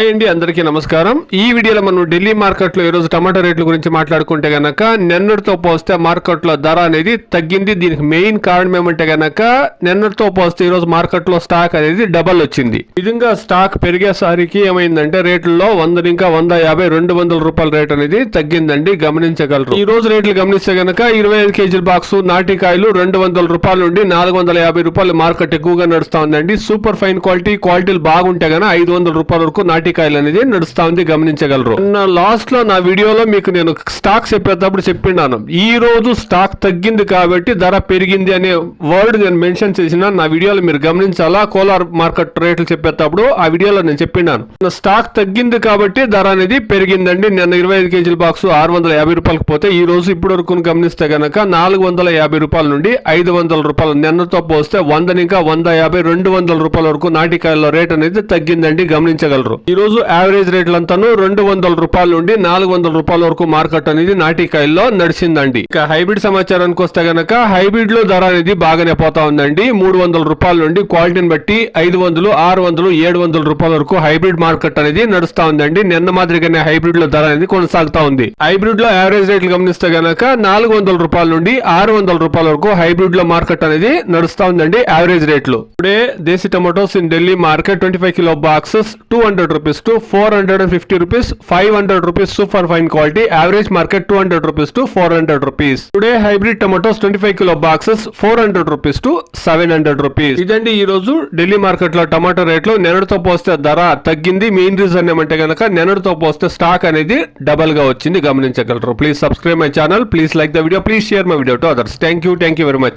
Hi అండి, అందరికీ నమస్కారం. ఈ వీడియోలో మనం ఢిల్లీ మార్కెట్లో ఈరోజు టమాటా రేట్ల గురించి మాట్లాడుకుంటే గనక నిన్నటితో పోస్తే మార్కెట్లో ధర అనేది తగ్గింది. దీనికి మెయిన్ కారణం ఏమంటే గనక నిన్నటితో పోస్తే ఈరోజు మార్కెట్లో స్టాక్ అనేది డబల్ వచ్చింది. విధంగా స్టాక్ పెరిగేసరికి ఏమైందంటే రేట్లలో 100 ఇంకా 150 200 రూపాయల రేట్ అనేది తగ్గిందండి, గమనించగలరు. ఈ రోజు రేట్లు గమనిస్తే గనక 25 కేజీల బాక్స్ నాటికాయలు 200 రూపాయల నుండి 450 రూపాయలు మార్కెట్ ఎక్కువగా నడుస్తా ఉందండి. సూపర్ ఫైన్ క్వాలిటీలు బాగుంటే గన 500 రూపాయల వరకు నాటికాయలు అనేది నడుస్తా ఉంది, గమనించగలరు. లాస్ట్ లో నా వీడియోలో మీకు నేను స్టాక్ చెప్పేటప్పుడు చెప్పినాను, ఈ రోజు స్టాక్ తగ్గింది కాబట్టి ధర పెరిగింది అనే వర్డ్ నేను మెన్షన్ చేసిన నా వీడియోలో మీరు గమనించాలా. కోలార్ మార్కెట్ రేట్లు చెప్పేటప్పుడు ఆ వీడియోలో నేను చెప్పినాను, స్టాక్ తగ్గింది కాబట్టి ధర అనేది పెరిగిందండి. నిన్న 25 కేజీల బాక్స్ 650 రూపాయలకు పోతే ఈ రోజు ఇప్పటి వరకు గమనిస్తే గనక 450 రూపాయల నుండి 500 రూపాయలు, నిన్నతో పోస్తే 100 ఇంకా 150 200 రూపాయల వరకు నాటికాయల రేట్ అనేది తగ్గిందండి, గమనించగలరు. ఈ రోజు యావరేజ్ రేట్లంతాను 200 రూపాయల నుండి 400 రూపాయల వరకు మార్కెట్ అనేది నాటికాయల్లో నడిచిందండి. ఇక హైబ్రిడ్ సమాచారానికి వస్తే గనక హైబ్రిడ్ లో ధర అనేది బాగానే పోతా ఉందండి. 300 రూపాయల నుండి క్వాలిటీని బట్టి 500 600 700 రూపాయల వరకు హైబ్రిడ్ మార్కెట్ అనేది నడుస్తా ఉందండి. నిన్న మాదిరిగానే హైబ్రిడ్ లో ధర అనేది కొనసాగుతా ఉంది. హైబ్రిడ్ లో యావరేజ్ రేట్లు గమనిస్తే గనక 400 రూపాయల నుండి 600 రూపాయల వరకు హైబ్రిడ్ లో మార్కెట్ అనేది నడుస్తా ఉందండి యావరేజ్ రేట్లు. ఇప్పుడే desi tomatoes in Delhi market 25 kilo boxes 200 rupees to 450 rupees, 500 rupees super fine quality, average market 200 rupees to 400 rupees. Today hybrid tomatoes 25 kilo boxes 400 rupees to 700 rupees. ఇదండి ఈ రోజు ఢిల్లీ మార్కెట్ లో టమాటో రేట్లు. నిన్నటితో పోస్తే ధర తగ్గింది. మెయిన్ రీజన్ ఏమంటే గనక నిన్నటితో పోస్తే స్టాక్ అనేది డబల్ గా వచ్చింది, గమనించగలరు. Please subscribe my channel, please like the video, please share my video to others. Thank you very much.